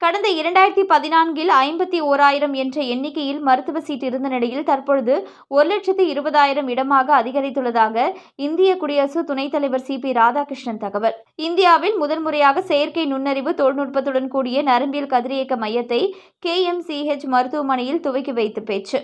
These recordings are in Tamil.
கடந்த 2014இல் 51,000 என்ற எண்ணிக்கையில் மருத்துவ சீட் இருந்த நிலையில் தற்பொழுது 1,20,000 இடமாக அதிகரித்துள்ளதாக இந்திய குடியரசு துணைத் தலைவர் CP ராதாகிருஷ்ணன் தகவல். இந்தியாவில் முதன்முறையாக செயற்கை நுண்ணறிவு தொழில்நுட்பத்துடன் கூடிய நரம்பியல் கதிரியக்க மையத்தை KMCH மருத்துவமனையில் துவக்கி வைத்து பேச்சு.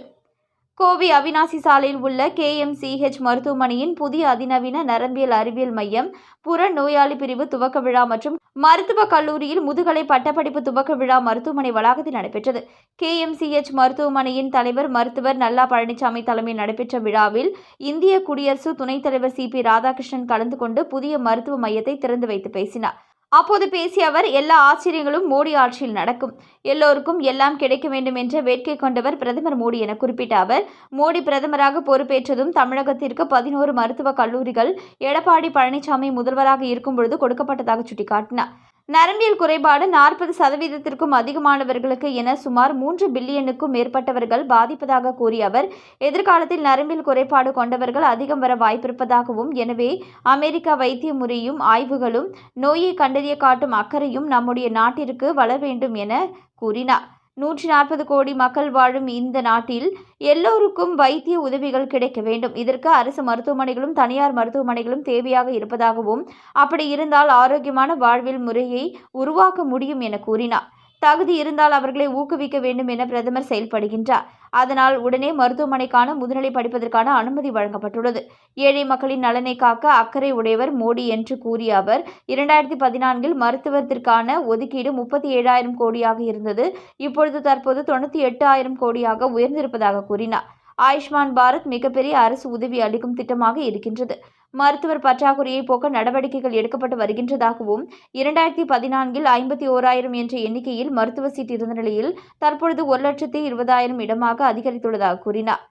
கோவை அவிநாசி சாலையில் உள்ள KMCH மருத்துவமனையின் புதிய அதிநவீன நரம்பியல் அறிவியல் மையம், புற நோயாளி பிரிவு துவக்க விழா மற்றும் மருத்துவக் கல்லூரியில் முதுகலை பட்டப்படிப்பு துவக்க விழா மருத்துவமனை வளாகத்தில் நடைபெற்றது. KMCH மருத்துவமனையின் தலைவர் மருத்துவர் நல்லா பழனிசாமி தலைமையில் நடைபெற்ற விழாவில் இந்திய குடியரசு துணைத் தலைவர் CP ராதாகிருஷ்ணன் கலந்து கொண்டு புதிய மருத்துவ மையத்தை திறந்து வைத்து பேசினார். அப்போது பேசிய அவர், எல்லா ஆச்சரியங்களும் மோடி ஆட்சியில் நடக்கும், எல்லோருக்கும் எல்லாம் கிடைக்க வேண்டும் என்ற வேட்கை கொண்டவர் பிரதமர் மோடி என குறிப்பிட்ட அவர், மோடி பிரதமராக பொறுப்பேற்றதும் தமிழகத்திற்கு 11 மருத்துவக் கல்லூரிகள் எடப்பாடி பழனிசாமி முதல்வராக இருக்கும்பொழுது கொடுக்கப்பட்டதாக சுட்டிக்காட்டினார். நரம்பியல் குறைபாடு 40% அதிகமானவர்களுக்கு என சுமார் 3 பில்லியனுக்கும் மேற்பட்டவர்கள் பாதிப்பதாக கூறிய அவர், எதிர்காலத்தில் நரம்பியல் குறைபாடு கொண்டவர்கள் அதிகம் வர வாய்ப்பிருப்பதாகவும், எனவே அமெரிக்கா வைத்திய முறையும் ஆய்வுகளும் நோயை கண்டறிய காட்டும் அக்கறையும் நம்முடைய நாட்டிற்கு வளர வேண்டும் என கூறினார். 140 கோடி மக்கள் வாழும் இந்த நாட்டில் எல்லோருக்கும் வைத்திய உதவிகள் கிடைக்க வேண்டும். இதற்கு அரசு மருத்துவமனைகளும் தனியார் மருத்துவமனைகளும் தேவையாக இருப்பதாகவும், அப்படி இருந்தால் ஆரோக்கியமான வாழ்வியல் முறையை உருவாக்க முடியும் என கூறினார். தகுதி இருந்தால் அவர்களை ஊக்குவிக்க வேண்டும் என பிரதமர் செயல்படுகின்றார். அதனால் உடனே மருத்துவமனைக்கான முதுநிலை படிப்பதற்கான அனுமதி வழங்கப்பட்டுள்ளது. ஏழை மக்களின் நலனை காக்க அக்கறை உடையவர் மோடி என்று கூறிய அவர், 2014இல் மருத்துவத்திற்கான ஒதுக்கீடு 37,000 கோடியாக இருந்தது. இப்பொழுது தற்போது 98,000 கோடியாக உயர்ந்திருப்பதாக கூறினார். ஆயுஷ்மான் பாரத் மிகப்பெரிய அரசு உதவி அளிக்கும் திட்டமாக இருக்கின்றது. மருத்துவர் பற்றாக்குறையை போக்க நடவடிக்கைகள் எடுக்கப்பட்டு வருகின்றதாகவும், 2014இல் 51,000 என்ற எண்ணிக்கையில் மருத்துவ சீட் இருந்த நிலையில் தற்பொழுது 1,20,000 இடமாக அதிகரித்துள்ளதாக கூறினார்.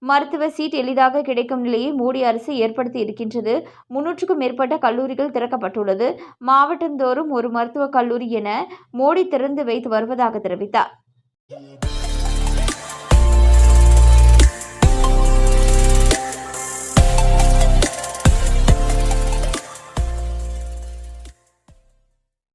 மருத்துவ சீட் எளிதாக கிடைக்கும் நிலையை மோடி அரசு ஏற்படுத்தி இருக்கின்றது. 300க்கும் மேற்பட்ட கல்லூரிகள் திறக்கப்பட்டுள்ளது. மாவட்டந்தோறும் ஒரு மருத்துவக் கல்லூரி என மோடி திறந்து வைத்து வருவதாக தெரிவித்தார்.